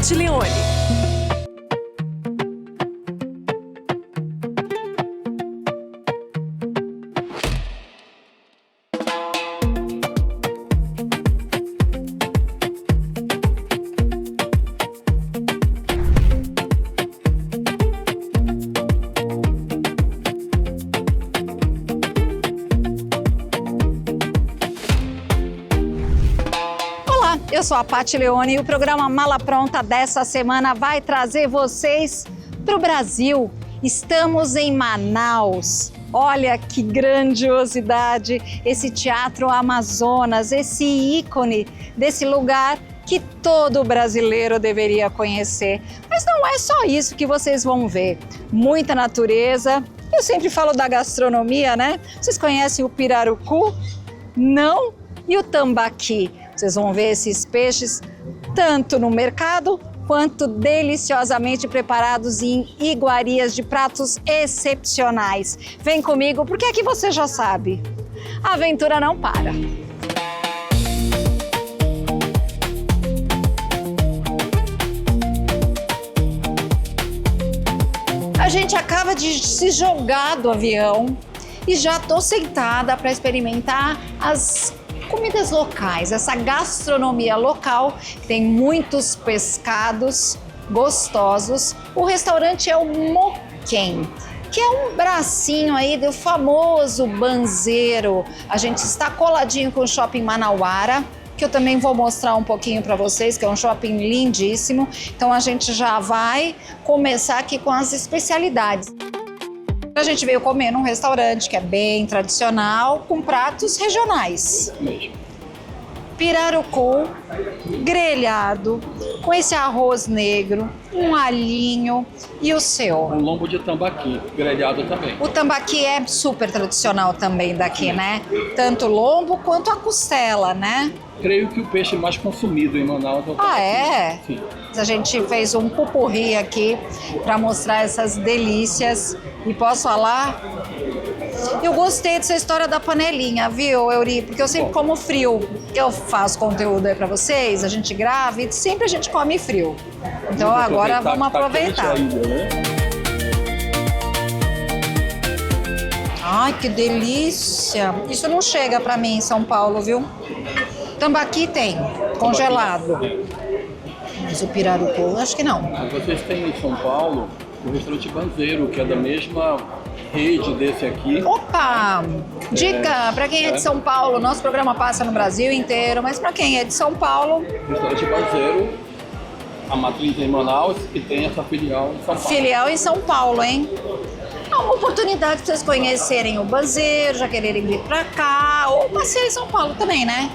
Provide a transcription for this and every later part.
Paty Leone. Eu sou a Paty Leone e o programa Mala Pronta dessa semana vai trazer vocês para o Brasil. Estamos em Manaus. Olha que grandiosidade esse Teatro Amazonas, esse ícone desse lugar que todo brasileiro deveria conhecer. Mas não é só isso que vocês vão ver. Muita natureza. Eu sempre falo da gastronomia, né? Vocês conhecem o pirarucu? Não? E o tambaqui? Vocês vão ver esses peixes tanto no mercado quanto deliciosamente preparados em iguarias de pratos excepcionais. Vem comigo, porque aqui você já sabe, a aventura não para. A gente acaba de se jogar do avião e já estou sentada para experimentar as comidas locais, essa gastronomia local, tem muitos pescados gostosos. O restaurante é o Moquém, que é um bracinho aí do famoso banzeiro. A gente está coladinho com o Shopping Manauara, que eu também vou mostrar um pouquinho para vocês, que é um shopping lindíssimo. Então a gente já vai começar aqui com as especialidades. A gente veio comer num restaurante que é bem tradicional, com pratos regionais. Pirarucu, grelhado, com esse arroz negro, um alhinho e o seu. Um lombo de tambaqui, grelhado também. O tambaqui é super tradicional também daqui, né? Tanto o lombo quanto a costela, né? Creio que o peixe mais consumido em Manaus é o tambaqui. Ah, é? Sim. A gente fez um pupurri aqui para mostrar essas delícias. E posso falar? Eu gostei dessa história da panelinha, viu, Euri? Porque eu sempre como frio. Eu faço conteúdo aí para vocês, a gente grava e sempre a gente come frio. Então agora vamos aproveitar. Ai, que delícia! Isso não chega para mim em São Paulo, viu? Tambaqui tem, congelado. Mas o pirarucu, acho que não. Vocês têm em São Paulo o restaurante Banzeiro, que é da mesma rede desse aqui. Opa! Dica para quem é de São Paulo. Nosso programa passa no Brasil inteiro, mas para quem é de São Paulo... Restaurante Banzeiro, a matriz em Manaus e tem essa filial em São Paulo. Filial em São Paulo, hein? É uma oportunidade para vocês conhecerem o Banzeiro, já quererem vir para cá, ou passear em São Paulo também, né?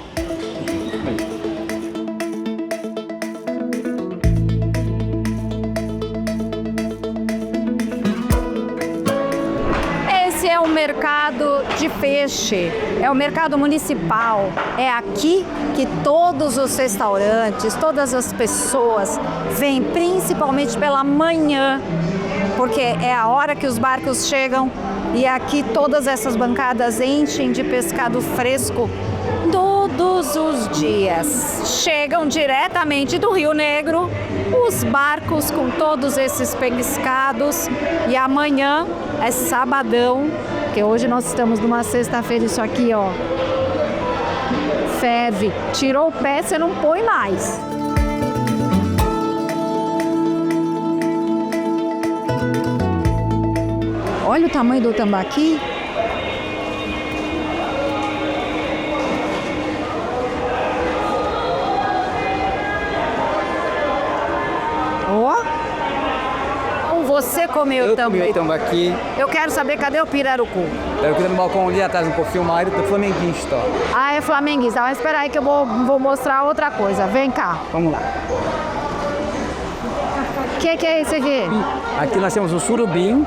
É o mercado de peixe, é o mercado municipal. É aqui que todos os restaurantes, todas as pessoas vêm, principalmente pela manhã, porque é a hora que os barcos chegam e aqui todas essas bancadas enchem de pescado fresco todos os dias. Chegam diretamente do Rio Negro os barcos com todos esses pescados e amanhã é sabadão, que hoje nós estamos numa sexta-feira, isso aqui, ó, ferve. Tirou o pé, você não põe mais. Olha o tamanho do tambaqui. Você comeu também? Eu comi tambaqui. Eu quero saber, cadê o pirarucu? Eu queria no balcão ali atrás um pouquinho mais, do flamenguista. Ah, é flamenguista. Mas espera aí que eu vou mostrar outra coisa. Vem cá. Vamos lá. O que é esse aqui? Aqui nós temos o surubim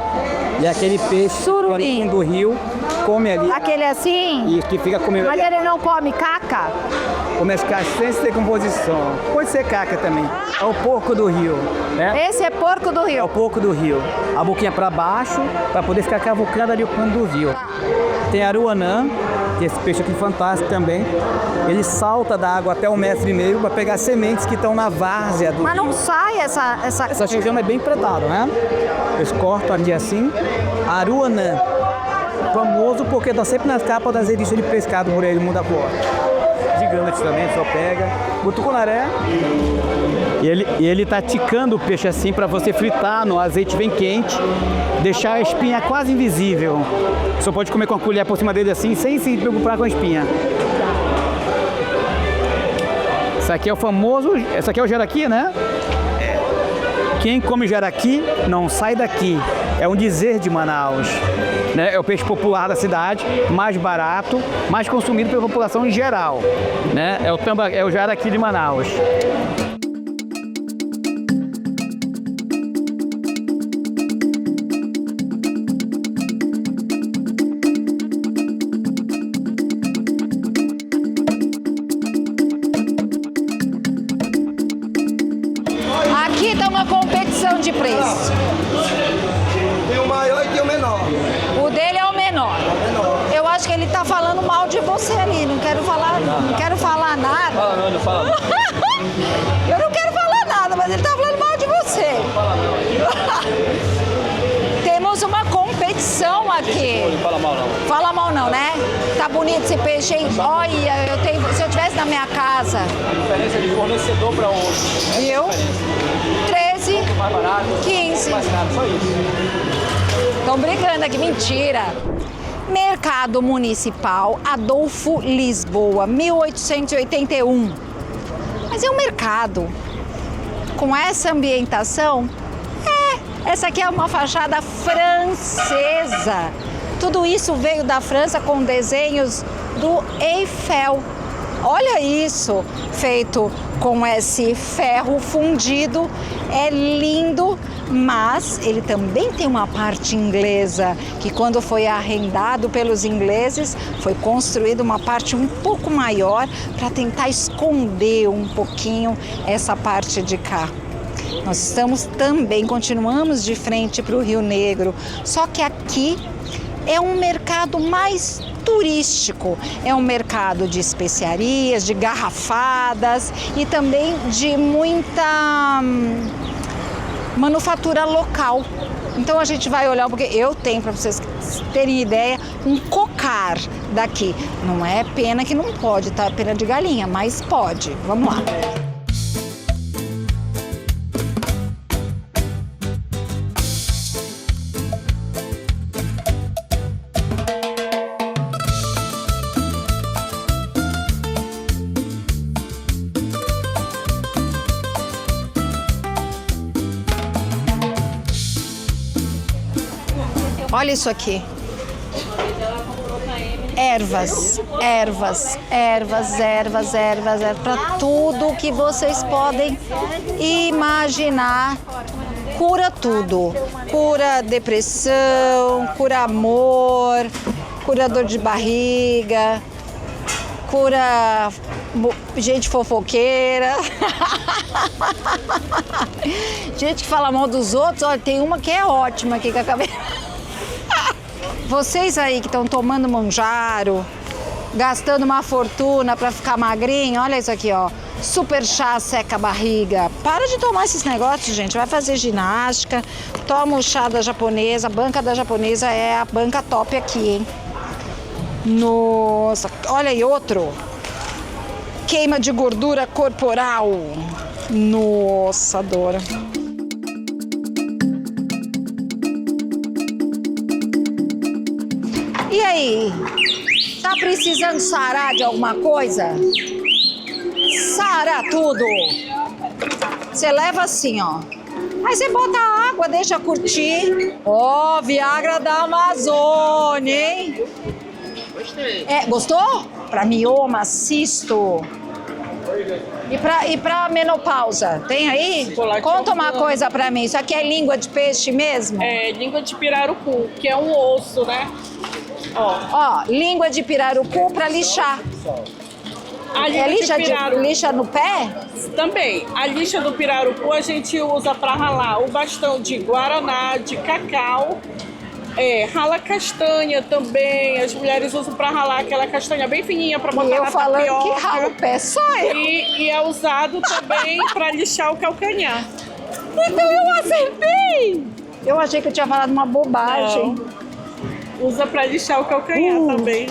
e aquele peixe Surubim do rio. Come ali. Aquele assim? E que fica comendo. Mas ele não come caca? Come as caixas sem decomposição. Pode ser caca também. É o porco do rio, né? Esse é porco do É rio. o porco do rio. A boquinha para baixo, para poder ficar cavucando ali o pano do rio. Tem aruanã, que esse peixe aqui fantástico também. Ele salta da água até 1,5 metro para pegar sementes que estão na várzea do Mas não rio. sai essa... Essa região é bem pretada, né? Eles cortam ali assim. Aruanã, famoso porque está sempre nas capas das revistas de pescado por aí do mundo afora. Gigantes também, só pega. O tucunaré. E ele tá ticando o peixe assim para você fritar no azeite bem quente, deixar a espinha quase invisível. Você pode comer com a colher por cima dele assim, sem se preocupar com a espinha. Esse aqui é o famoso, esse aqui é o jaraqui, né? Quem come jaraqui não sai daqui. É um dizer de Manaus. Né? É o peixe popular da cidade, mais barato, mais consumido pela população em geral. Né? É o jaraqui de Manaus. Aqui tá uma competição de preço. Tem o maior e tem o menor. O dele é o menor. Eu acho que ele tá falando mal de você ali. Não quero falar nada. Fala não, fala não. Eu não quero falar nada, mas ele tá falando mal de você. Temos uma competição aqui. Não fala mal não. Fala mal não, né? Tá bonito esse peixe, hein? Olha, se eu tivesse na minha casa, A diferença é de fornecedor para outro. viu? 13, Mais barato, 15. mais caro, só isso. Estão brigando aqui, mentira. Mercado Municipal Adolfo Lisboa, 1881. Mas é um mercado com essa ambientação? Essa aqui é uma fachada francesa. Tudo isso veio da França com desenhos do Eiffel. Olha isso, feito com esse ferro fundido. É lindo, mas ele também tem uma parte inglesa, que quando foi arrendado pelos ingleses, foi construída uma parte um pouco maior para tentar esconder um pouquinho essa parte de cá. Nós continuamos de frente para o Rio Negro, só que aqui é um mercado mais turístico, é um mercado de especiarias, de garrafadas e também de muita manufatura local. Então a gente vai olhar, porque eu tenho, para vocês terem ideia, um cocar daqui. Não é pena que não pode, tá? Pena de galinha, mas pode. Vamos lá. Olha isso aqui. Ervas, para tudo que vocês podem imaginar. Cura tudo. Cura depressão, cura amor, cura dor de barriga, cura gente fofoqueira. Gente que fala mal dos outros. Olha, tem uma que é ótima aqui que eu acabei. Vocês aí que estão tomando Monjaro, gastando uma fortuna para ficar magrinho, olha isso aqui, ó. Super chá seca a barriga. Para de tomar esses negócios, gente. Vai fazer ginástica, toma o chá da japonesa. A banca da japonesa é a banca top aqui, hein? Nossa, olha aí outro. Queima de gordura corporal. Nossa, Dora. E aí, tá precisando sarar de alguma coisa? Sara tudo! Você leva assim, ó. Aí você bota a água, deixa curtir. Ó, Viagra da Amazônia, hein? Gostei. Gostou? Pra mioma, cisto. E pra menopausa, tem aí? Conta uma coisa pra mim. Isso aqui é língua de peixe mesmo? É língua de pirarucu, que é um osso, né? Ó, língua de pirarucu pra lixar. A língua de pirarucu lixa no pé? também. A lixa do pirarucu a gente usa para ralar o bastão de guaraná, de cacau Rala castanha também. As mulheres usam para ralar aquela castanha bem fininha para botar E eu na falando tapioca. que rala o pé, só eu. E é usado também para lixar o calcanhar. Então eu acertei! Eu achei que eu tinha falado uma bobagem. Não. Usa para lixar o calcanhar também.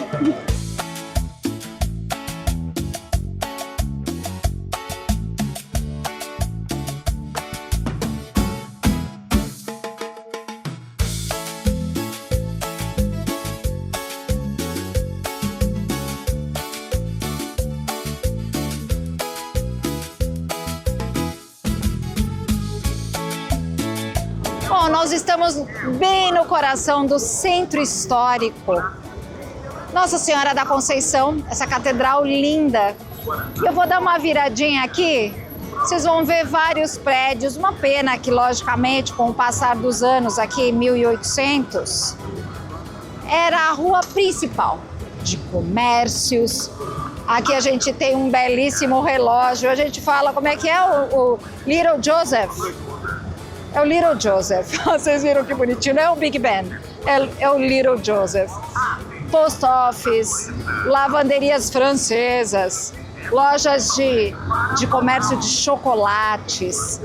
Bom, nós estamos bem no coração do centro histórico. Nossa Senhora da Conceição, essa catedral linda. Eu vou dar uma viradinha aqui, vocês vão ver vários prédios. Uma pena que, logicamente, com o passar dos anos aqui em 1800, era a rua principal de comércios. Aqui a gente tem um belíssimo relógio. A gente fala, como é que é o Little Joseph? É o Little Joseph. Vocês viram que bonitinho? Não é o Big Ben, é o Little Joseph. Post office, lavanderias francesas, lojas de comércio de chocolates.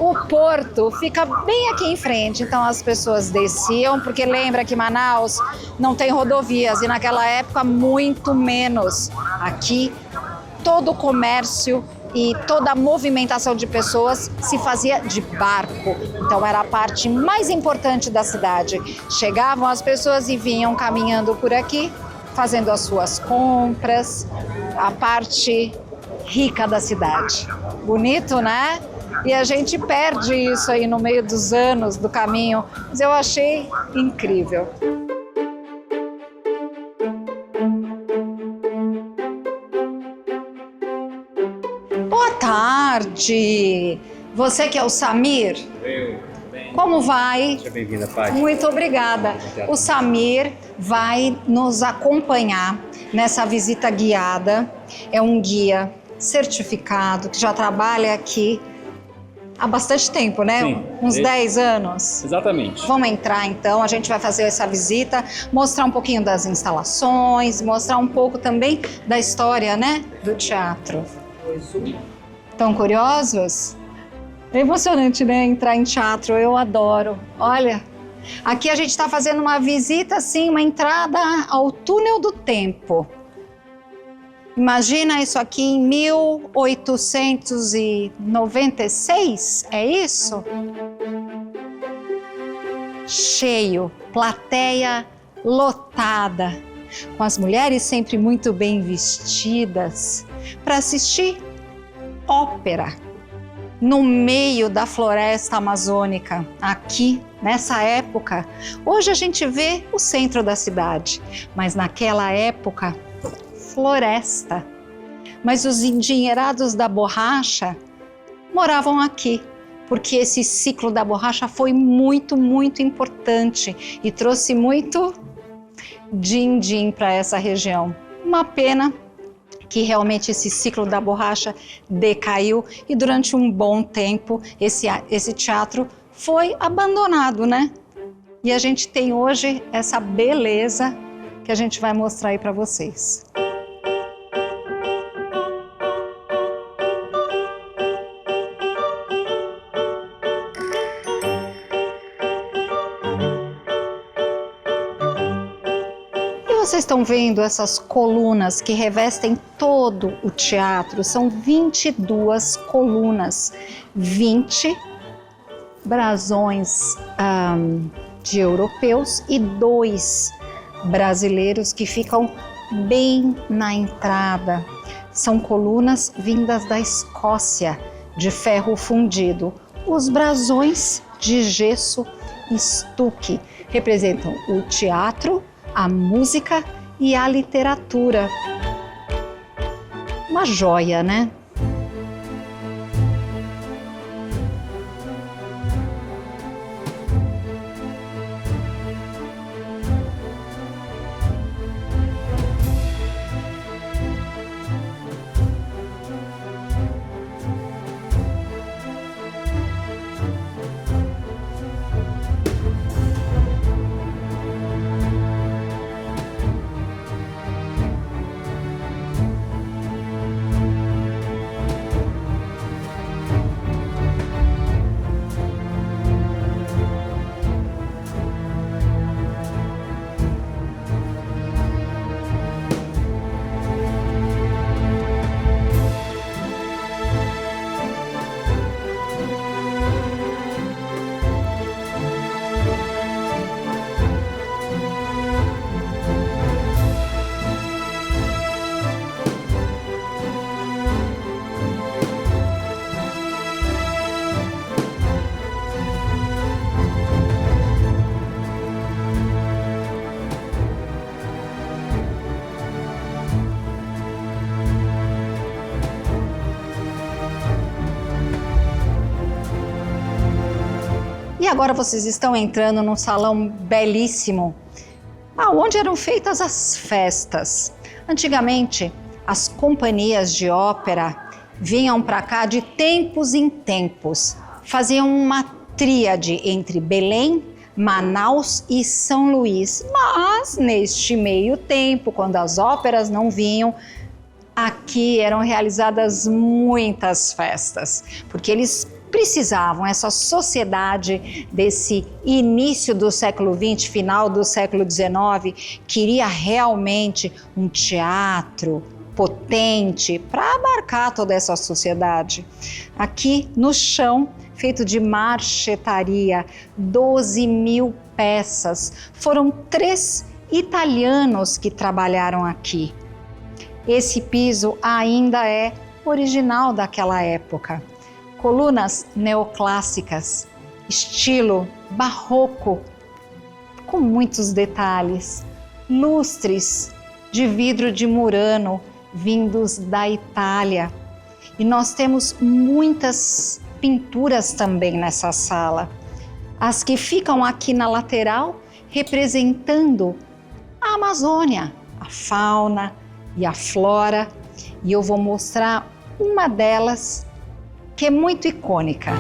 O porto fica bem aqui em frente, então as pessoas desciam, porque lembra que Manaus não tem rodovias e naquela época muito menos. Aqui todo o comércio e toda a movimentação de pessoas se fazia de barco. Então era a parte mais importante da cidade. Chegavam as pessoas e vinham caminhando por aqui, fazendo as suas compras, a parte rica da cidade. Bonito, né? E a gente perde isso aí no meio dos anos do caminho, mas eu achei incrível. Boa tarde! Você que é o Samir? Como vai? Seja bem-vinda, Paty. Muito obrigada. O Samir vai nos acompanhar nessa visita guiada. É um guia certificado que já trabalha aqui há bastante tempo, né? Sim. Uns 10 anos. Exatamente. Vamos entrar então, a gente vai fazer essa visita, mostrar um pouquinho das instalações, mostrar um pouco também da história, né? Do teatro. Estão curiosos? É emocionante, né? Entrar em teatro, eu adoro. Olha, aqui a gente está fazendo uma visita, assim, uma entrada ao túnel do tempo. Imagina isso aqui em 1896, é isso? Cheio, plateia lotada, com as mulheres sempre muito bem vestidas, para assistir ópera no meio da floresta amazônica, aqui nessa época. Hoje a gente vê o centro da cidade, mas naquela época, floresta. Mas os endinheirados da borracha moravam aqui, porque esse ciclo da borracha foi muito, muito importante e trouxe muito din-din para essa região. Uma pena que realmente esse ciclo da borracha decaiu e durante um bom tempo esse teatro foi abandonado, né? E a gente tem hoje essa beleza que a gente vai mostrar aí para vocês. Vocês estão vendo essas colunas que revestem todo o teatro? São 22 colunas, 20 brasões de europeus e 2 brasileiros que ficam bem na entrada. São colunas vindas da Escócia, de ferro fundido. Os brasões de gesso estuque representam o teatro, a música e a literatura. Uma joia, né? agora vocês estão entrando num salão belíssimo, onde eram feitas as festas. Antigamente, as companhias de ópera vinham para cá de tempos em tempos. Faziam uma tríade entre Belém, Manaus e São Luís. Mas, neste meio tempo, quando as óperas não vinham, aqui eram realizadas muitas festas, porque eles precisavam, essa sociedade desse início do século XX, final do século XIX, queria realmente um teatro potente para abarcar toda essa sociedade. Aqui no chão, feito de marchetaria, 12.000 peças. Foram 3 italianos que trabalharam aqui. Esse piso ainda é original daquela época. Colunas neoclássicas, estilo barroco, com muitos detalhes. Lustres de vidro de Murano, vindos da Itália. E nós temos muitas pinturas também nessa sala. As que ficam aqui na lateral, representando a Amazônia, a fauna e a flora. E eu vou mostrar uma delas, que é muito icônica.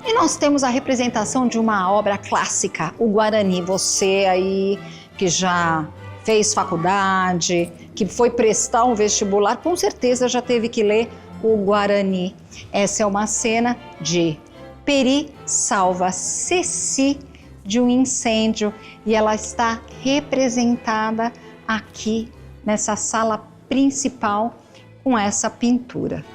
E nós temos a representação de uma obra clássica, o Guarani. Você aí que já fez faculdade, que foi prestar um vestibular, com certeza já teve que ler o Guarani. Essa é uma cena de Peri salva Ceci de um incêndio e ela está representada aqui nessa sala principal com essa pintura.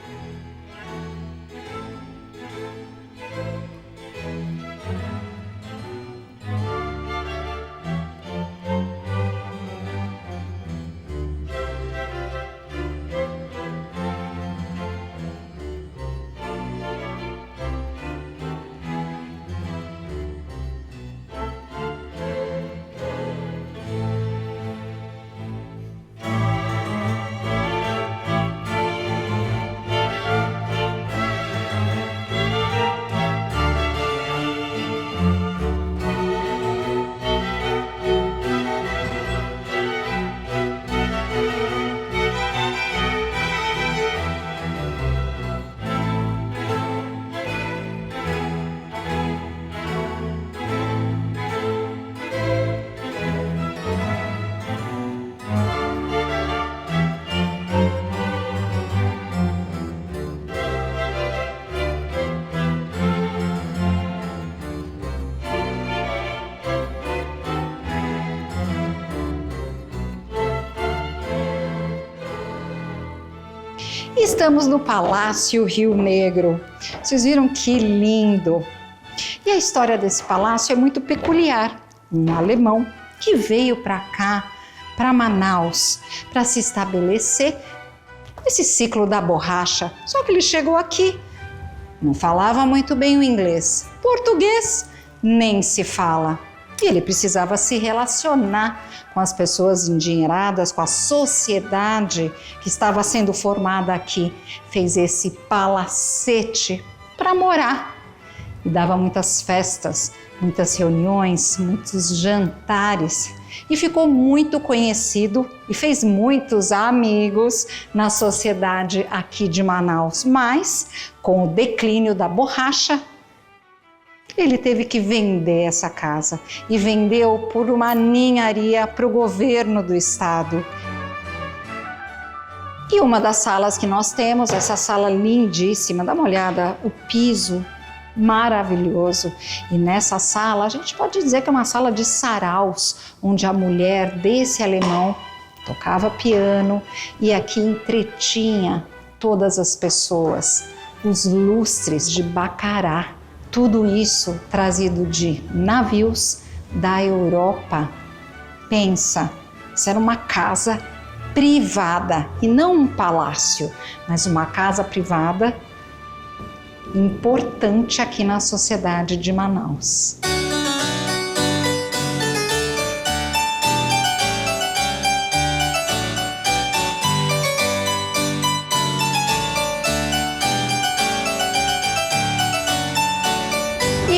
Estamos no Palácio Rio Negro. Vocês viram que lindo? E a história desse palácio é muito peculiar. Um alemão que veio para cá, para Manaus, para se estabelecer esse ciclo da borracha. Só que ele chegou aqui, não falava muito bem o inglês. Português nem se fala. E ele precisava se relacionar com as pessoas endinheiradas, com a sociedade que estava sendo formada aqui. Fez esse palacete para morar. E dava muitas festas, muitas reuniões, muitos jantares. E ficou muito conhecido e fez muitos amigos na sociedade aqui de Manaus. Mas, com o declínio da borracha, ele teve que vender essa casa e vendeu por uma ninharia para o governo do estado. E uma das salas que nós temos, essa sala lindíssima, dá uma olhada, o piso maravilhoso. E nessa sala, a gente pode dizer que é uma sala de saraus, onde a mulher desse alemão tocava piano e aqui entretinha todas as pessoas. Os lustres de Bacará. Tudo isso trazido de navios da Europa. Pensa, isso era uma casa privada e não um palácio, mas uma casa privada importante aqui na sociedade de Manaus.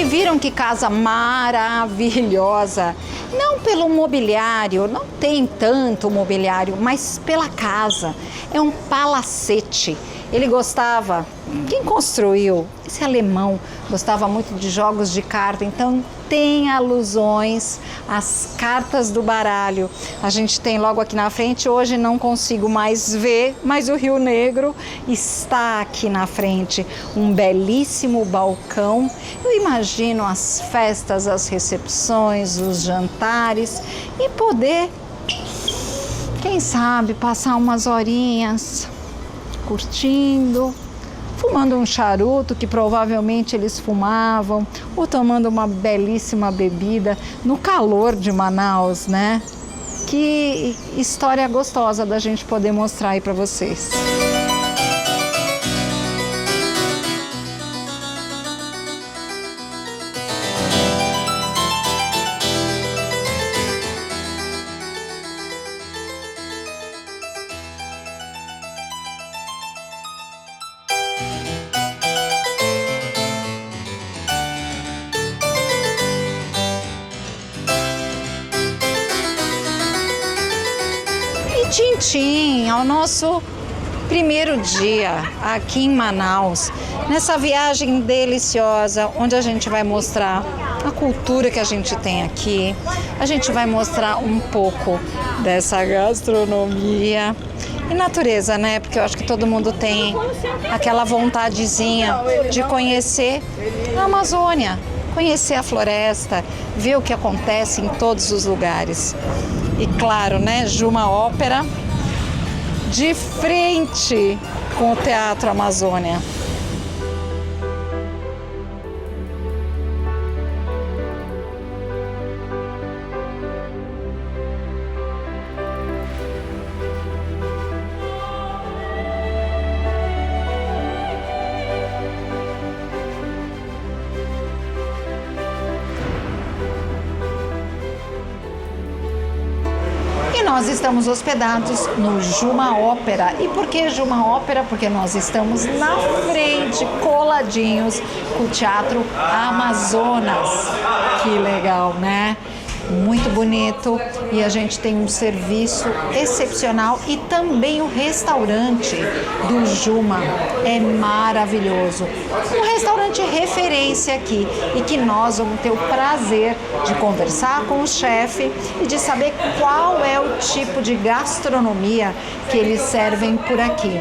E viram que casa maravilhosa. Não pelo mobiliário, não tem tanto mobiliário, mas pela casa. É um palacete. Ele gostava, quem construiu? Esse alemão gostava muito de jogos de carta, então tem alusões às cartas do baralho. A gente tem logo aqui na frente, hoje não consigo mais ver, mas o Rio Negro está aqui na frente. Um belíssimo balcão. Eu imagino as festas, as recepções, os jantares e poder, quem sabe, passar umas horinhas curtindo, fumando um charuto que provavelmente eles fumavam, ou tomando uma belíssima bebida no calor de Manaus, né? Que história gostosa da gente poder mostrar aí para vocês. Tintim, ao nosso primeiro dia aqui em Manaus, nessa viagem deliciosa, onde a gente vai mostrar a cultura que a gente tem aqui, a gente vai mostrar um pouco dessa gastronomia e natureza, né? Porque eu acho que todo mundo tem aquela vontadezinha de conhecer a Amazônia, conhecer a floresta, ver o que acontece em todos os lugares. E claro, né, Juma Ópera de frente com o Teatro Amazônia. Nós estamos hospedados no Juma Ópera. E por que Juma Ópera? Porque nós estamos na frente, coladinhos, com o Teatro Amazonas. Que legal, né? Muito bonito, e a gente tem um serviço excepcional, e também o restaurante do Juma é maravilhoso. Um restaurante referência aqui, e que nós vamos ter o prazer de conversar com o chefe e de saber qual é o tipo de gastronomia que eles servem por aqui.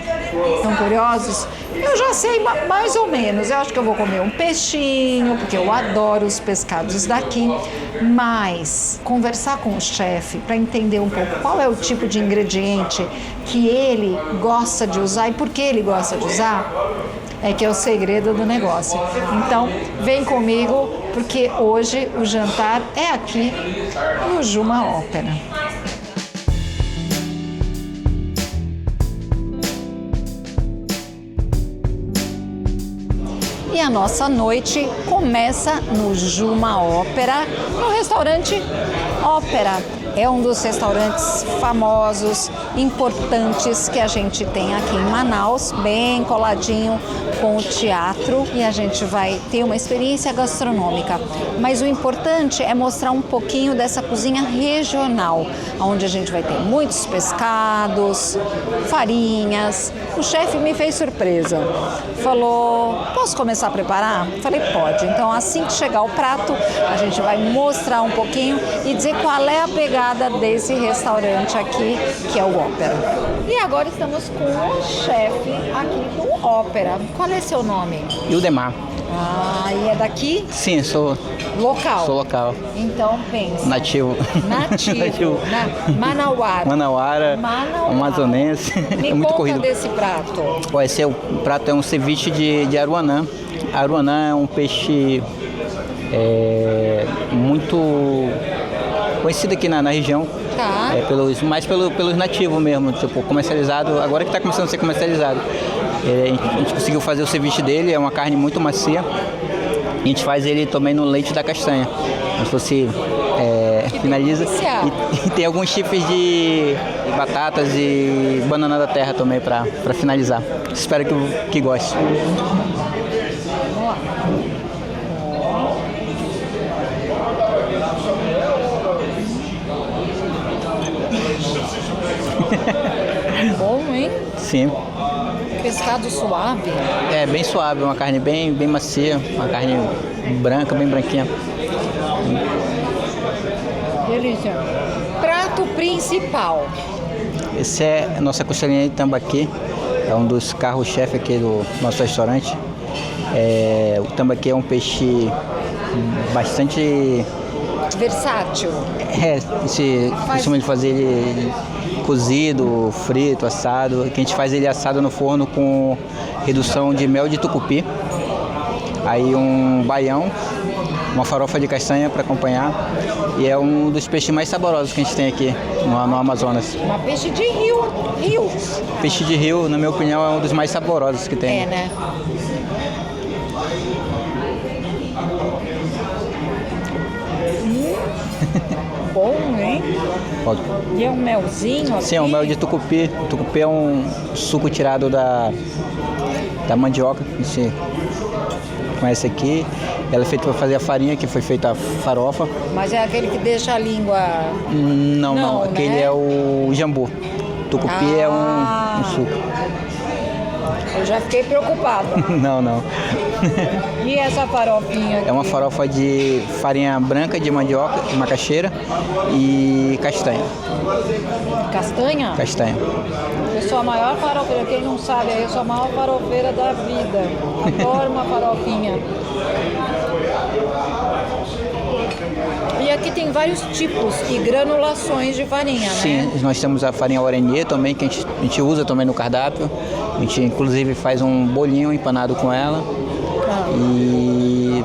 Estão curiosos? Eu já sei mais ou menos. Eu acho que eu vou comer um peixinho, porque eu adoro os pescados daqui. Mas conversar com o chefe para entender um pouco qual é o tipo de ingrediente que ele gosta de usar e por que ele gosta de usar, é que é o segredo do negócio. Então, vem comigo, porque hoje o jantar é aqui no Juma Ópera. E a nossa noite começa no Juma Ópera, no restaurante Ópera. É um dos restaurantes famosos, importantes que a gente tem aqui em Manaus, bem coladinho com o teatro, e a gente vai ter uma experiência gastronômica. Mas o importante é mostrar um pouquinho dessa cozinha regional, onde a gente vai ter muitos pescados, farinhas. O chefe me fez surpresa. Falou, posso começar a preparar? Falei, pode. Então, assim que chegar o prato, a gente vai mostrar um pouquinho e dizer qual é a pegada desse restaurante aqui, que é o Ópera. E agora estamos com o chefe aqui do Ópera. Qual é seu nome? Ildemar. Ah, e é daqui? Sim, sou Local. Sou local. Então, pensa. Nativo. Nativo. Manauara. Manauara. Amazonense. Me É muito conta corrido. desse prato. Ó, esse o prato é um ceviche de aruanã. Aruanã é um peixe muito conhecido aqui na região. Tá. Mais pelos nativos mesmo, tipo, comercializado, agora que está começando a ser comercializado. A gente conseguiu fazer o ceviche dele, é uma carne muito macia. A gente faz ele também no leite da castanha. Como se fosse, finaliza. E tem alguns tipos de batatas e banana da terra também para finalizar. Espero que goste. Vamos lá. Sim. Pescado suave. É bem suave, uma carne bem macia, uma carne branca, bem branquinha. Delícia. Prato principal. Esse é a nossa costelinha de tambaqui, é um dos carros-chefe aqui do nosso restaurante. O tambaqui é um peixe bastante... Versátil. Costuma de fazer ele cozido, frito, assado, que a gente faz ele assado no forno com redução de mel de tucupi. Aí um baião, uma farofa de castanha para acompanhar. E é um dos peixes mais saborosos que a gente tem aqui no Amazonas. Uma peixe de rio. Peixe de rio, na minha opinião, é um dos mais saborosos que tem. É, né? Bom, hein? Pode. E é um melzinho aqui? Sim, é um mel de tucupi. O tucupi é um suco tirado da mandioca, que a gente conhece aqui. Ela é feita para fazer a farinha, que foi feita a farofa. Mas é aquele que deixa a língua... Não. Aquele né? é o jambu. Tucupi é um suco. Eu já fiquei preocupada. Não. E essa farofinha aqui? É uma farofa de farinha branca de mandioca, macaxeira e castanha. Castanha? Castanha. Eu sou a maior farofeira, quem não sabe, eu sou a maior farofeira da vida. Adoro uma farofinha. E aqui tem vários tipos e granulações de farinha, Sim, né? nós temos a farinha oranier também, que a gente usa também no cardápio. A gente inclusive faz um bolinho empanado com ela. E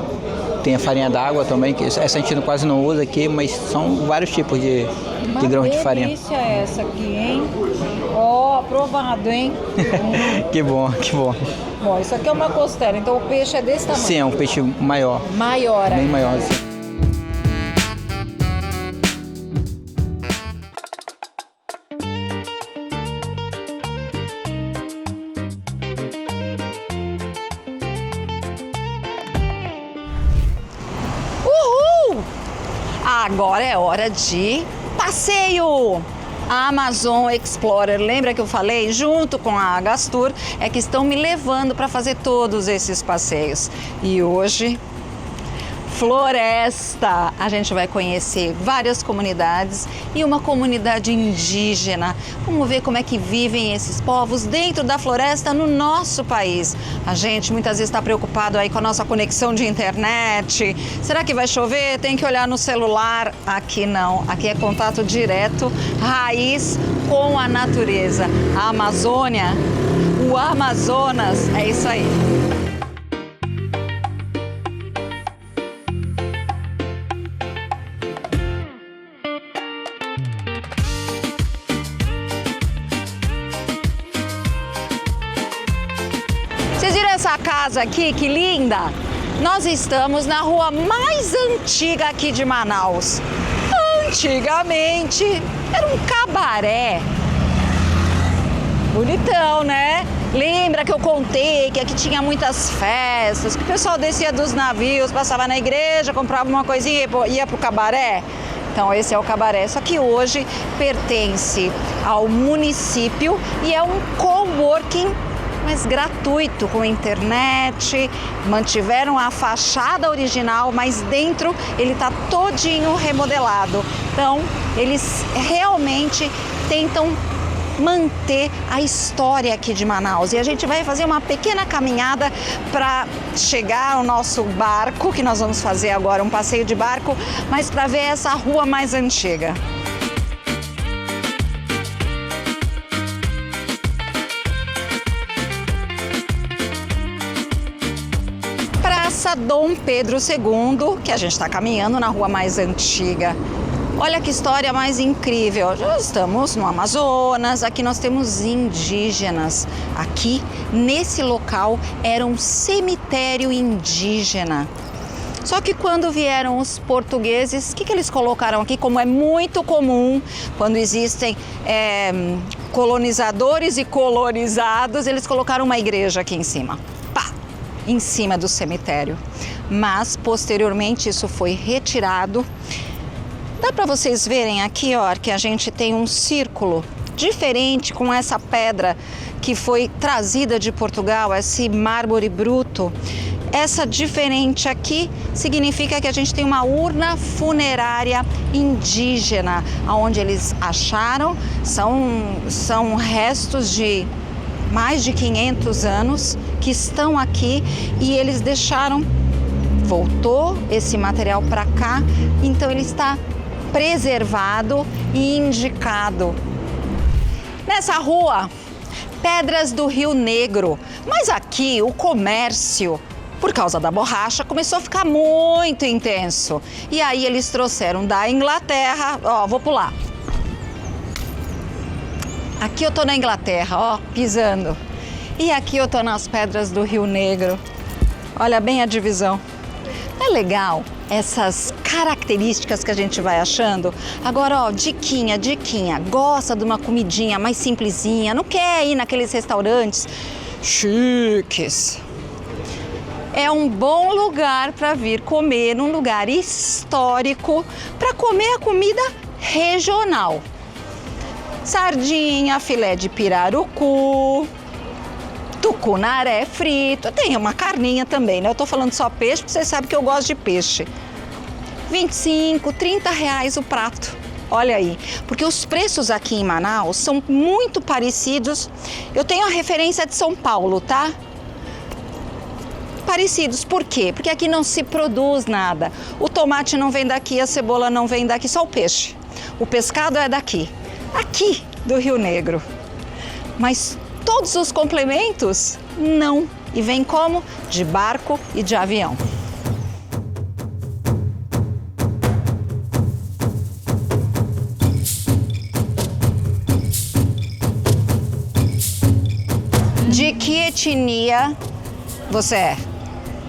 tem a farinha d'água também, que essa a gente quase não usa aqui, mas são vários tipos de grãos de farinha. Que delícia essa aqui, hein? Ó, aprovado, hein? Que bom. Bom, isso aqui é uma costela, então o peixe é desse tamanho? Sim, é um peixe maior. Maior, Bem maior, assim. Agora é hora de passeio! A Amazon Explorer, lembra que eu falei? Junto com a Gastur, é que estão me levando para fazer todos esses passeios. E hoje, floresta! A gente vai conhecer várias comunidades e uma comunidade indígena. Vamos ver como é que vivem esses povos dentro da floresta no nosso país. A gente muitas vezes está preocupado aí com a nossa conexão de internet. Será que vai chover? Tem que olhar no celular. Aqui não. Aqui é contato direto, raiz com a natureza. A Amazônia, o Amazonas, é isso aí. Vocês viram essa casa aqui, que linda? Nós estamos na rua mais antiga aqui de Manaus. Antigamente era um cabaré. Bonitão, né? Lembra que eu contei que aqui tinha muitas festas, que o pessoal descia dos navios, passava na igreja, comprava uma coisinha e ia pro cabaré? Então esse é o cabaré, só que hoje pertence ao município e é um coworking, mas gratuito, com internet. Mantiveram a fachada original, mas dentro ele está todinho remodelado. Então eles realmente tentam manter a história aqui de Manaus. E a gente vai fazer uma pequena caminhada para chegar ao nosso barco, que nós vamos fazer agora um passeio de barco, mas para ver essa rua mais antiga. Praça Dom Pedro II, que a gente está caminhando na rua mais antiga. Olha que história mais incrível. Já estamos no Amazonas, aqui nós temos indígenas. Aqui, nesse local, era um cemitério indígena. Só que quando vieram os portugueses, o que eles colocaram aqui? Como é muito comum, quando existem colonizadores e colonizados, eles colocaram uma igreja aqui em cima. Pá! Em cima do cemitério. Mas, posteriormente, isso foi retirado. Dá para vocês verem aqui, ó, que a gente tem um círculo diferente com essa pedra que foi trazida de Portugal, esse mármore bruto. Essa diferente aqui significa que a gente tem uma urna funerária indígena, onde eles acharam, são restos de mais de 500 anos que estão aqui e eles deixaram, voltou esse material para cá, então ele está preservado e indicado. Nessa rua, Pedras do Rio Negro, mas aqui o comércio, por causa da borracha, começou a ficar muito intenso. E aí eles trouxeram da Inglaterra, ó, vou pular. Aqui eu tô na Inglaterra, ó, pisando. E aqui eu tô nas Pedras do Rio Negro. Olha bem a divisão. É legal essas características que a gente vai achando. Agora, ó, diquinha, gosta de uma comidinha mais simplesinha, não quer ir naqueles restaurantes chiques. É um bom lugar para vir comer, num lugar histórico, para comer a comida regional. Sardinha, filé de pirarucu, tucunaré frito, tem uma carninha também, né? Eu tô falando só peixe, porque vocês sabem que eu gosto de peixe. 25, 30 reais o prato. Olha aí, porque os preços aqui em Manaus são muito parecidos. Eu tenho a referência de São Paulo, tá? Parecidos, por quê? Porque aqui não se produz nada. O tomate não vem daqui, a cebola não vem daqui, só o peixe. O pescado é daqui, aqui do Rio Negro. Mas todos os complementos, não. E vem como? De barco e de avião. De que etnia você é?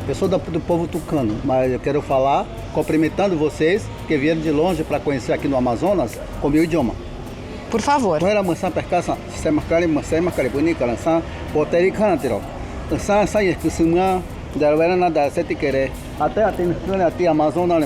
Eu sou do povo tucano, mas eu quero falar, cumprimentando vocês que vieram de longe para conhecer aqui no Amazonas com o meu idioma. Por favor. Até a Amazonas,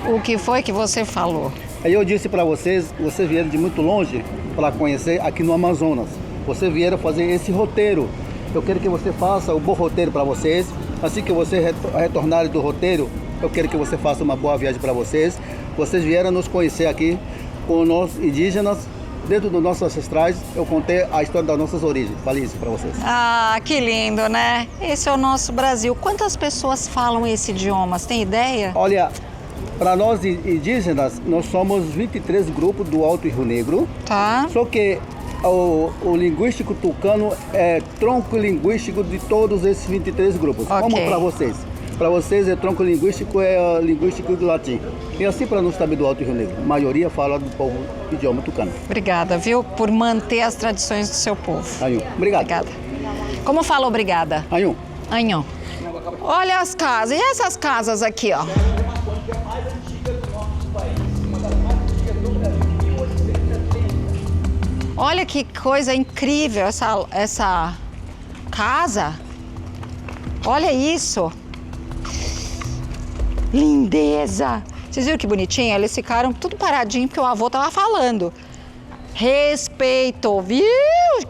O que foi que você falou? Aí eu disse para vocês vieram de muito longe para conhecer aqui no Amazonas. Vocês vieram fazer esse roteiro. Eu quero que você faça o bom roteiro para vocês. Assim que vocês retornarem do roteiro, eu quero que você faça uma boa viagem para vocês. Vocês vieram nos conhecer aqui com nós indígenas. Dentro dos nossos ancestrais, eu contei a história das nossas origens. Falei isso para vocês. Ah, que lindo, né? Esse é o nosso Brasil. Quantas pessoas falam esse idioma? Você tem ideia? Olha, para nós indígenas, nós somos 23 grupos do Alto Rio Negro. Tá. Só que o linguístico tucano é tronco linguístico de todos esses 23 grupos. Okay. Como para vocês? Para vocês, é tronco linguístico, é linguístico do latim. E assim para nós também do Alto Rio Negro. A maioria fala do povo idioma tucano. Obrigada, viu? Por manter as tradições do seu povo. Anhum. Obrigado. Obrigada. Como fala obrigada? Anhum. Anhão. Olha as casas. E essas casas aqui, ó? Olha que coisa incrível essa casa. Olha isso. Lindeza. Vocês viram que bonitinho? Eles ficaram tudo paradinho porque o avô tava falando. Respeito, viu,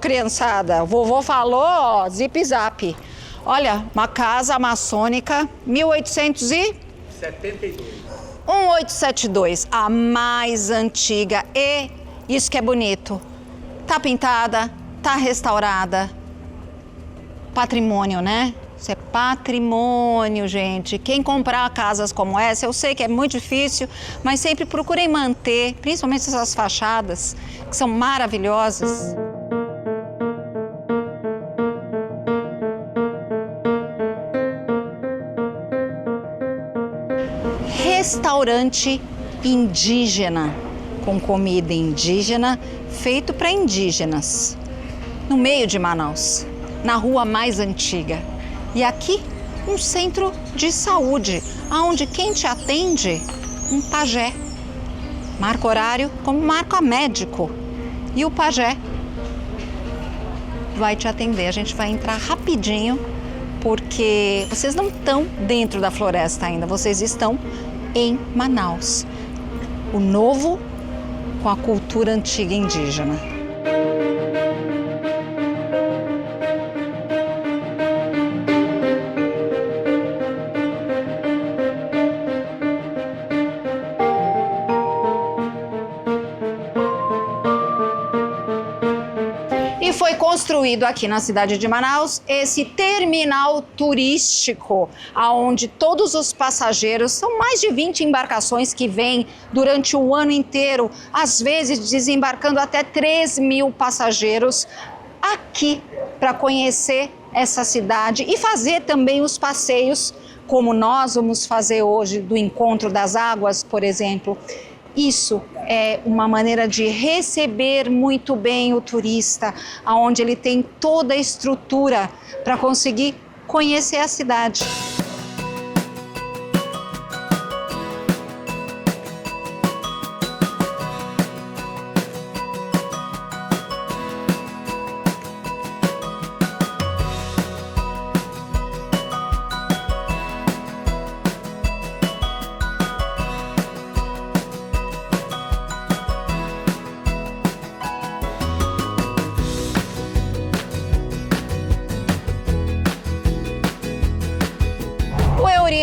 criançada? O vovô falou, ó, zip zap. Olha, uma casa maçônica, 1872, a mais antiga e isso que é bonito. Tá pintada, tá restaurada. Patrimônio, né? Isso é patrimônio, gente. Quem comprar casas como essa, eu sei que é muito difícil, mas sempre procurem manter, principalmente essas fachadas, que são maravilhosas. Restaurante indígena, com comida indígena, feito para indígenas, no meio de Manaus, na rua mais antiga. E aqui, um centro de saúde, onde quem te atende, um pajé. Marca horário como marca médico. E o pajé vai te atender. A gente vai entrar rapidinho, porque vocês não estão dentro da floresta ainda, vocês estão em Manaus. O novo com a cultura antiga indígena. E foi construído aqui na cidade de Manaus esse terminal turístico, onde todos os passageiros, são mais de 20 embarcações que vêm durante o ano inteiro, às vezes desembarcando até 3.000 passageiros aqui para conhecer essa cidade e fazer também os passeios, como nós vamos fazer hoje do Encontro das Águas, por exemplo. Isso é uma maneira de receber muito bem o turista, onde ele tem toda a estrutura para conseguir conhecer a cidade.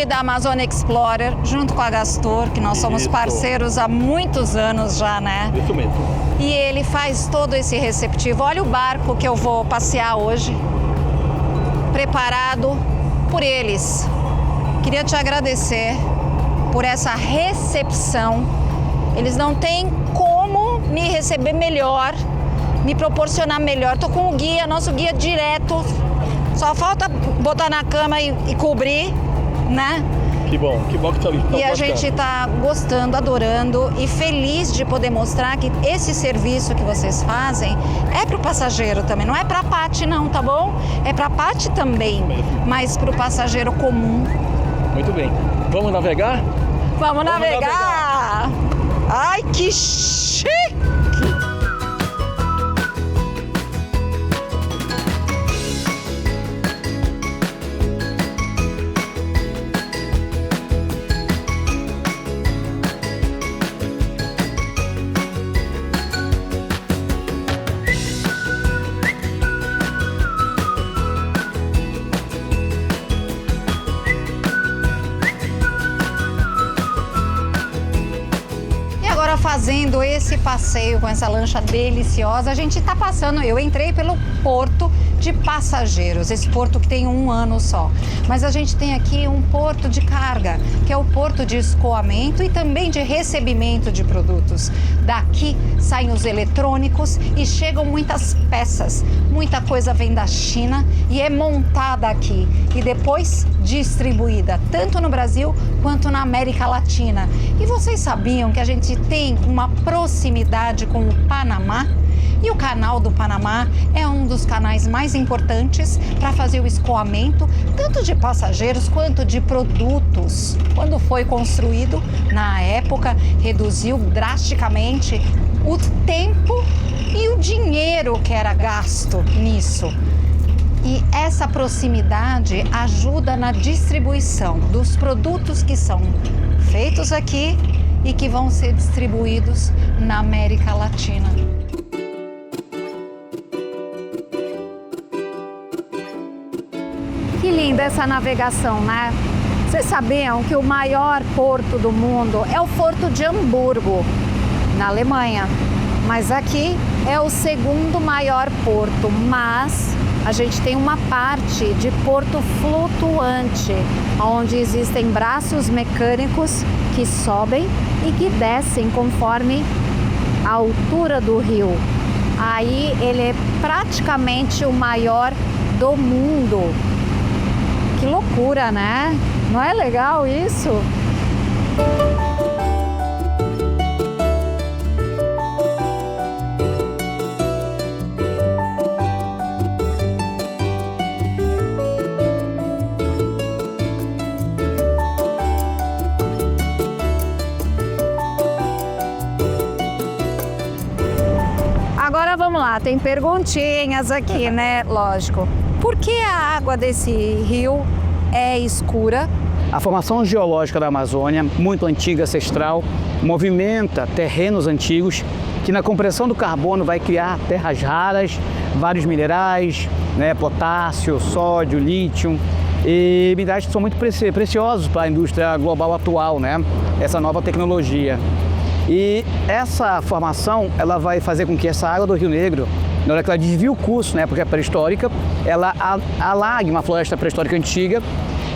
Da Amazon Explorer, junto com a Gastor, que nós somos parceiros há muitos anos já, né? Isso mesmo. E ele faz todo esse receptivo. Olha o barco que eu vou passear hoje, preparado por eles. Queria te agradecer por essa recepção. Eles não têm como me receber melhor, me proporcionar melhor. Tô com o guia, nosso guia direto. Só falta botar na cama e cobrir, né? Que bom que tá ali. E a gente tá gostando, adorando e feliz de poder mostrar que esse serviço que vocês fazem é pro passageiro também, não é pra Paty não, tá bom? É pra Paty também, mas pro passageiro comum. Muito bem. Vamos navegar? Vamos navegar! Ai, que chique! Fazendo esse passeio com essa lancha deliciosa, a gente está passando, eu entrei pelo porto de passageiros, esse porto que tem 1 ano só, mas a gente tem aqui um porto de carga, que é o porto de escoamento e também de recebimento de produtos. Daqui saem os eletrônicos e chegam muitas peças, muita coisa vem da China e é montada aqui e depois distribuída, tanto no Brasil quanto na América Latina. E vocês sabiam que a gente tem uma proximidade com o Panamá? E o canal do Panamá é um dos canais mais importantes para fazer o escoamento, tanto de passageiros quanto de produtos. Quando foi construído, na época, reduziu drasticamente o tempo e o dinheiro que era gasto nisso. E essa proximidade ajuda na distribuição dos produtos que são feitos aqui e que vão ser distribuídos na América Latina. Que linda essa navegação, né? Vocês sabiam que o maior porto do mundo é o Porto de Hamburgo, na Alemanha. Mas aqui é o 2º maior porto, mas a gente tem uma parte de porto flutuante, onde existem braços mecânicos que sobem e que descem conforme a altura do rio. Aí ele é praticamente o maior do mundo. Que loucura, né? Não é legal isso? Agora vamos lá, tem perguntinhas aqui, né? Lógico. Por que a água desse rio é escura? A formação geológica da Amazônia, muito antiga, ancestral, movimenta terrenos antigos que na compressão do carbono vai criar terras raras, vários minerais, né, potássio, sódio, lítio, e minerais que são muito preciosos para a indústria global atual, né? Essa nova tecnologia. E essa formação, ela vai fazer com que essa água do Rio Negro, na hora que ela desvia o curso, né, porque é pré-histórica, ela alague uma floresta pré-histórica antiga,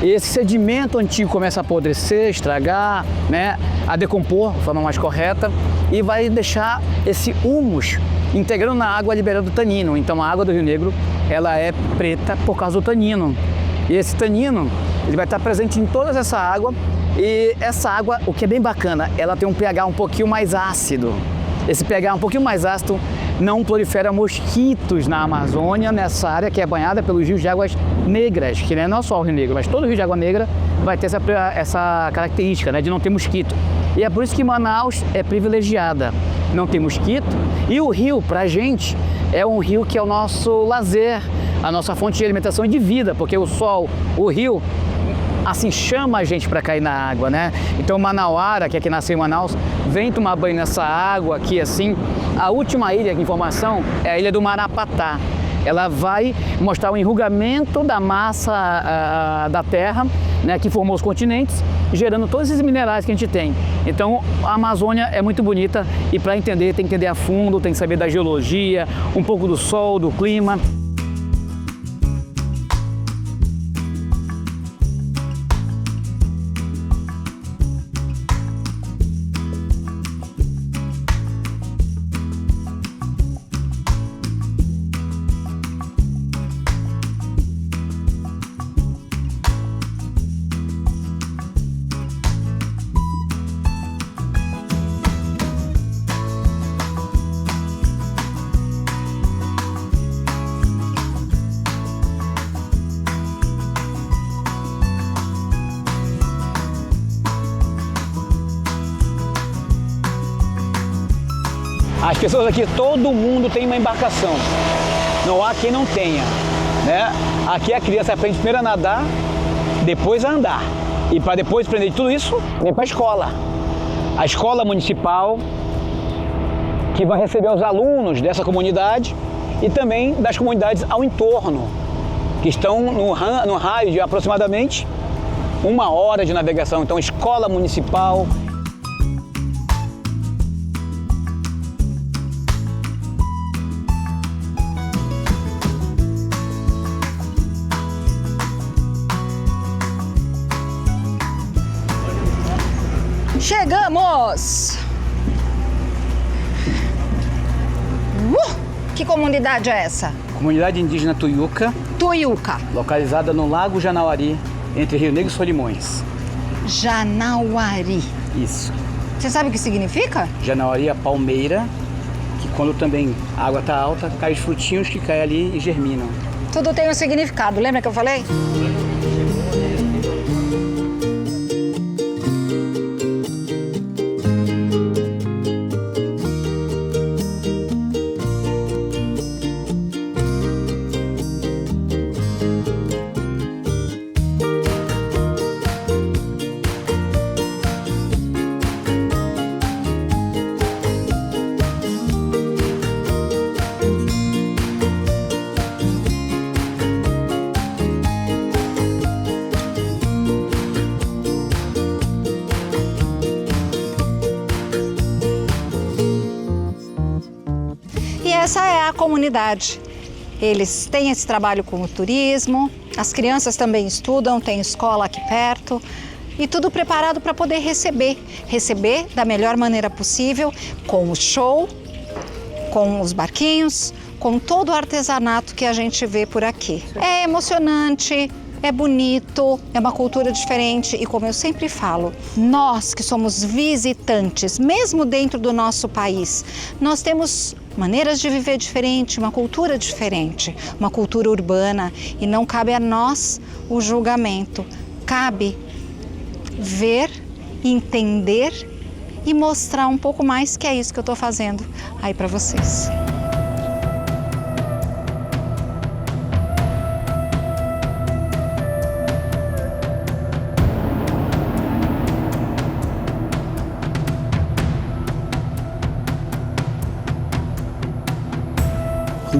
e esse sedimento antigo começa a apodrecer, estragar, né, a decompor de forma mais correta, e vai deixar esse humus integrando na água, liberando tanino. Então a água do Rio Negro, ela é preta por causa do tanino. E esse tanino, ele vai estar presente em toda essa água, e essa água, o que é bem bacana, ela tem um pH um pouquinho mais ácido. Esse pH um pouquinho mais ácido não prolifera mosquitos na Amazônia, nessa área que é banhada pelos rios de águas negras, que não é só o Rio Negro, mas todo o rio de água negra vai ter essa característica, né, de não ter mosquito. E é por isso que Manaus é privilegiada, não tem mosquito. E o rio, pra gente, é um rio que é o nosso lazer, a nossa fonte de alimentação e de vida, porque o sol, o rio, assim, chama a gente para cair na água, né? Então Manauara, que é que nasceu em Manaus, vem tomar banho nessa água aqui, assim. A última ilha, que informação, é a ilha do Marapatá. Ela vai mostrar o enrugamento da massa da Terra, né, que formou os continentes, gerando todos esses minerais que a gente tem. Então a Amazônia é muito bonita, e para entender, tem que entender a fundo, tem que saber da geologia, um pouco do sol, do clima. As pessoas aqui, todo mundo tem uma embarcação. Não há quem não tenha, né? Aqui a criança aprende primeiro a nadar, depois a andar. E para depois aprender tudo isso, vem para a escola. A escola municipal, que vai receber os alunos dessa comunidade e também das comunidades ao entorno, que estão no raio de aproximadamente 1 hora de navegação. Então, escola municipal. Chegamos! Que comunidade é essa? Comunidade indígena Tuiuca, Tuiuca. localizada no Lago Janauari, entre Rio Negro e Solimões. Janauari. Isso. Você sabe o que significa? Janauari é a palmeira, que quando também a água está alta, cai os frutinhos que caem ali e germinam. Tudo tem um significado, lembra que eu falei? E essa é a comunidade. Eles têm esse trabalho com o turismo, as crianças também estudam, tem escola aqui perto e tudo preparado para poder receber da melhor maneira possível, com o show, com os barquinhos, com todo o artesanato que a gente vê por aqui. É emocionante, é bonito, é uma cultura diferente e, como eu sempre falo, nós que somos visitantes, mesmo dentro do nosso país, nós temos maneiras de viver diferente, uma cultura diferente, uma cultura urbana, e não cabe a nós o julgamento. Cabe ver, entender e mostrar um pouco mais, que é isso que eu estou fazendo aí para vocês.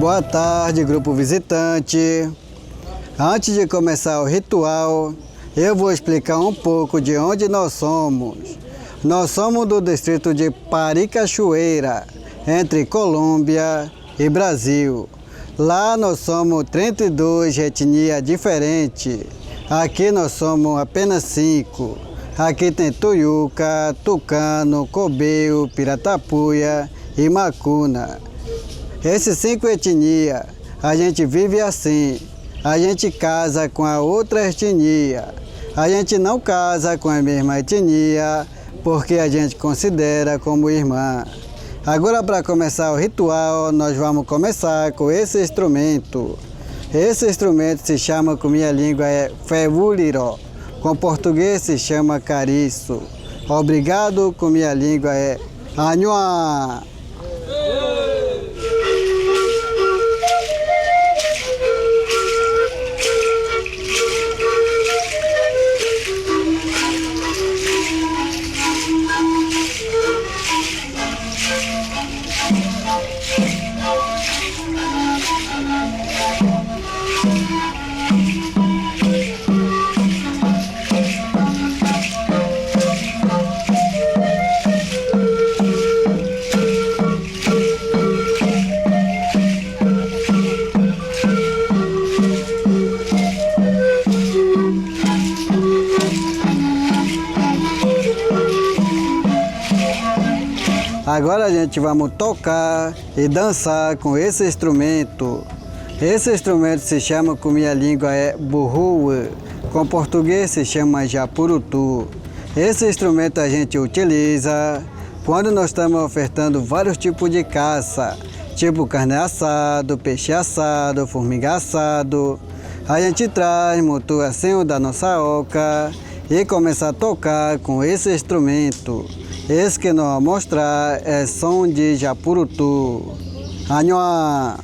Boa tarde, grupo visitante. Antes de começar o ritual, eu vou explicar um pouco de onde nós somos. Nós somos do distrito de Paricachoeira, entre Colômbia e Brasil. Lá nós somos 32 etnias diferentes. Aqui nós somos apenas 5. Aqui tem Tuiuca, Tucano, Cobeu, Piratapuia e Macuna. Esses 5 etnias, a gente vive assim. A gente casa com a outra etnia. A gente não casa com a mesma etnia, porque a gente considera como irmã. Agora, para começar o ritual, nós vamos começar com esse instrumento. Esse instrumento se chama, com minha língua, fevuliró. Com português se chama cariço. Obrigado, com minha língua, anhoá. Agora a gente vamos tocar e dançar com esse instrumento. Esse instrumento se chama, com minha língua, burrua. Com português se chama japurutu. Esse instrumento a gente utiliza quando nós estamos ofertando vários tipos de caça, tipo carne assado, peixe assado, formiga assado. A gente traz motor assim da nossa oca e começa a tocar com esse instrumento. Esse que nós vamos mostrar é som de japurutu. Anhoá!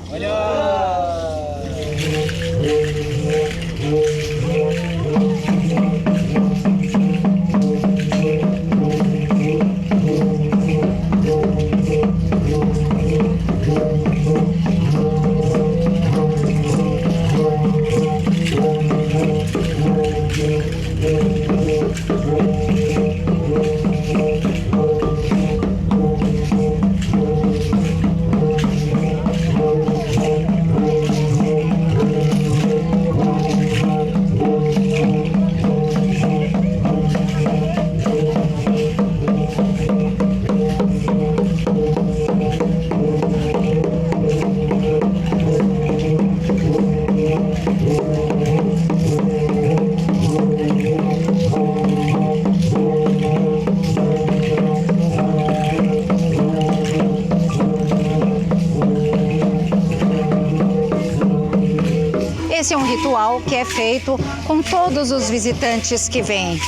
Esse é um ritual que é feito com todos os visitantes que vêm.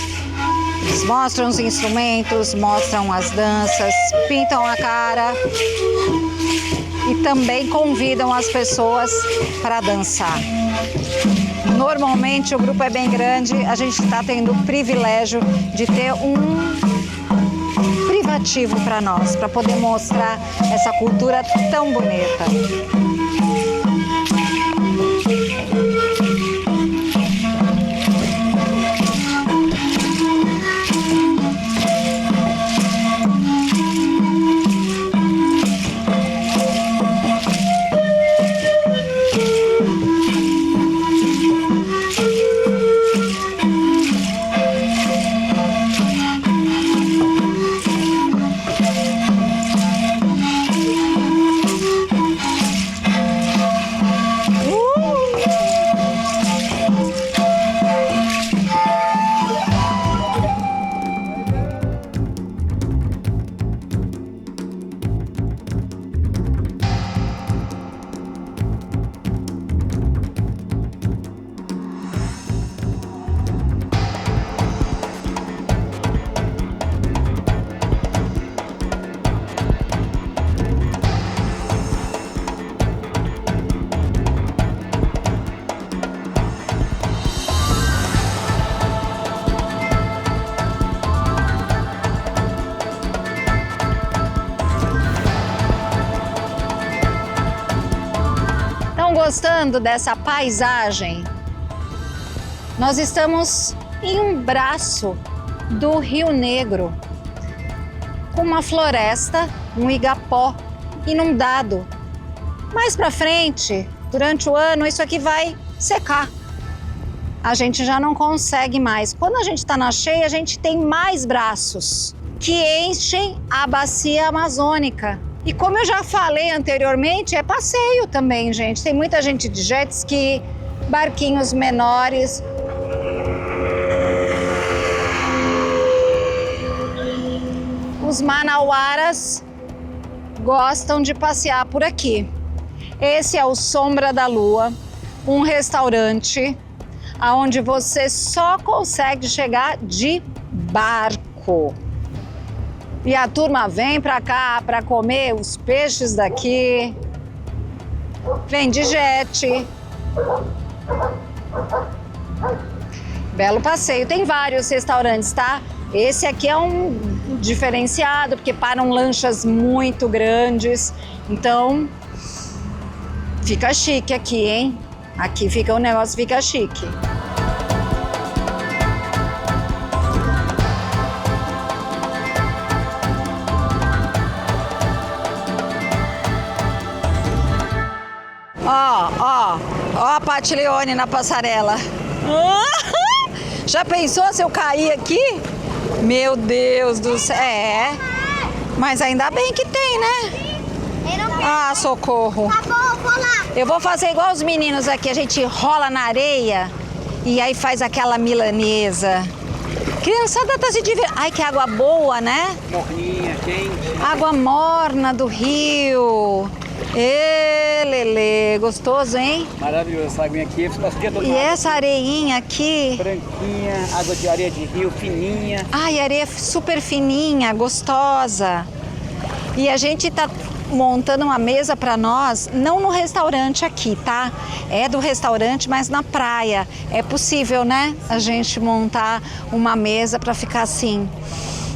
Eles mostram os instrumentos, mostram as danças, pintam a cara e também convidam as pessoas para dançar. Normalmente o grupo é bem grande, a gente está tendo o privilégio de ter um privativo para nós, para poder mostrar essa cultura tão bonita. gostando dessa paisagem? Nós estamos em um braço do Rio Negro, com uma floresta, um igapó inundado. Mais para frente, durante o ano, isso aqui vai secar. A gente já não consegue mais. Quando a gente está na cheia, a gente tem mais braços que enchem a bacia amazônica. E como eu já falei anteriormente, é passeio também, gente. Tem muita gente de jet ski, barquinhos menores. Os manauaras gostam de passear por aqui. Esse é o Sombra da Lua, um restaurante onde você só consegue chegar de barco. E a turma vem pra cá para comer os peixes daqui, vem de jet. Belo passeio, tem vários restaurantes, tá? Esse aqui é um diferenciado, porque param lanchas muito grandes, então fica chique aqui, hein? Aqui fica, o negócio fica chique. Ó a Paty Leone na passarela. Já pensou se eu cair aqui? Meu Deus do céu. É, mas ainda bem que tem, né? Ah, socorro. Tá bom, vou lá. Eu vou fazer igual os meninos aqui, a gente rola na areia e aí faz aquela milanesa. Criançada tá se divertindo. Ai, que água boa, né? Morninha, quente. Água morna do rio. Ê, Lelê, gostoso, hein? Maravilhoso, essa aguinha aqui. E essa areinha aqui? Branquinha, água de areia de rio, fininha. Ai, areia super fininha, gostosa. E a gente tá montando uma mesa para nós, não no restaurante aqui, tá? É do restaurante, mas na praia. É possível, né? A gente montar uma mesa para ficar assim,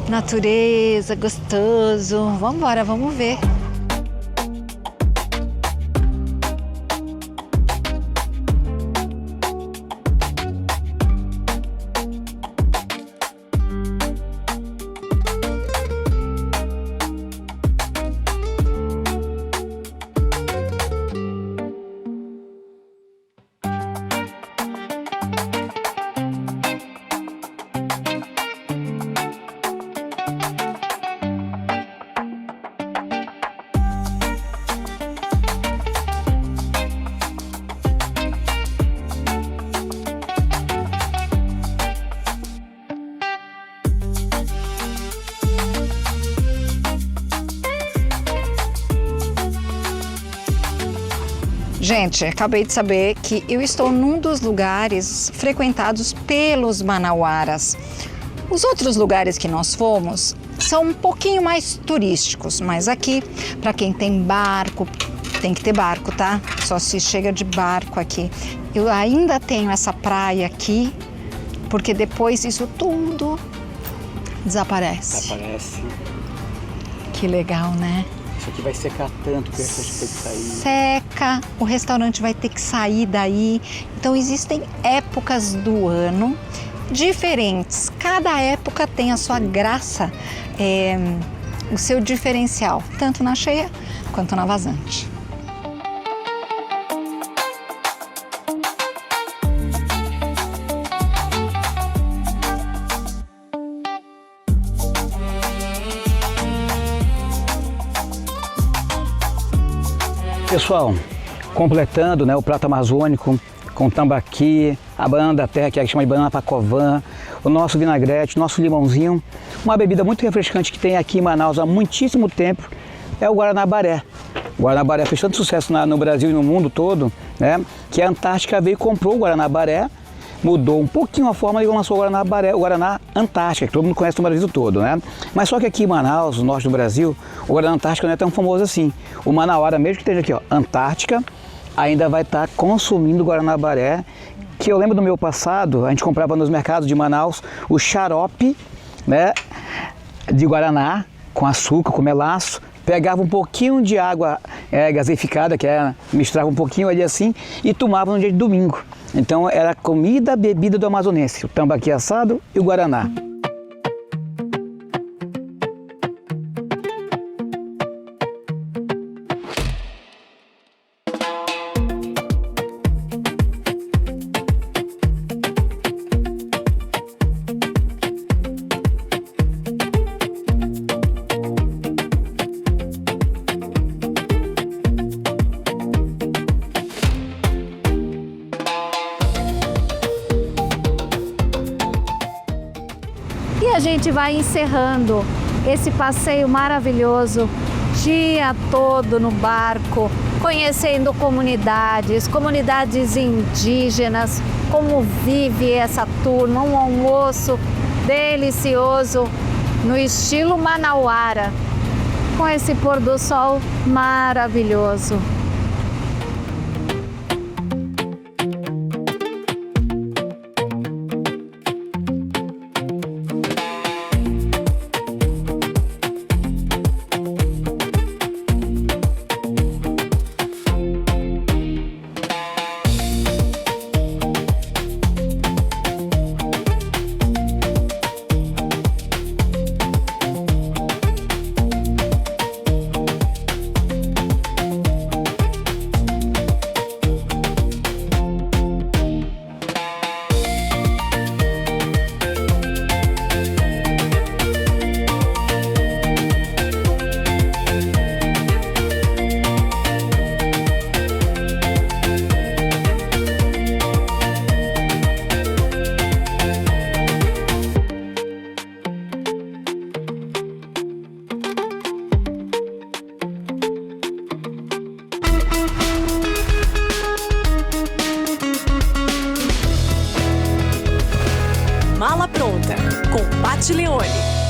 natureza, gostoso. Vamos embora, vamos ver. Gente, acabei de saber que eu estou num dos lugares frequentados pelos manauaras. Os outros lugares que nós fomos são um pouquinho mais turísticos, mas aqui, para quem tem barco, tem que ter barco, tá? Só se chega de barco aqui. Eu ainda tenho essa praia aqui, porque depois isso tudo desaparece. Desaparece. Que legal, né? Isso aqui vai secar tanto que o restaurante tem que sair. Seca, o restaurante vai ter que sair daí. Então existem épocas do ano diferentes. Cada época tem a sua graça, o seu diferencial, tanto na cheia quanto na vazante. Pessoal, completando, né, o prato amazônico com tambaqui, a banana da terra, que a gente chama de banana pacovã, o nosso vinagrete, o nosso limãozinho. Uma bebida muito refrescante que tem aqui em Manaus há muitíssimo tempo é o Guaranabaré. O Guaranabaré fez tanto sucesso no Brasil e no mundo todo, né, que a Antártica veio e comprou o Guaranabaré, mudou um pouquinho a forma e lançou o Guaranabaré, o Guaraná Antártica, que todo mundo conhece no Brasil todo, né? Mas só que aqui em Manaus, no norte do Brasil, o Guaraná Antártica não é tão famoso assim. O manauara, mesmo que esteja aqui, ó, Antártica, ainda vai estar consumindo o Guaranabaré, que eu lembro do meu passado, a gente comprava nos mercados de Manaus o xarope, né, de Guaraná, com açúcar, com melaço, pegava um pouquinho de água gaseificada, que era, misturava um pouquinho ali assim, e tomava no dia de domingo. Então era comida, bebida do amazonense, o tambaqui assado e o guaraná. E a gente vai encerrando esse passeio maravilhoso, dia todo no barco, conhecendo comunidades indígenas, como vive essa turma, um almoço delicioso no estilo manauara, com esse pôr do sol maravilhoso. Mala Pronta, com Paty Leone.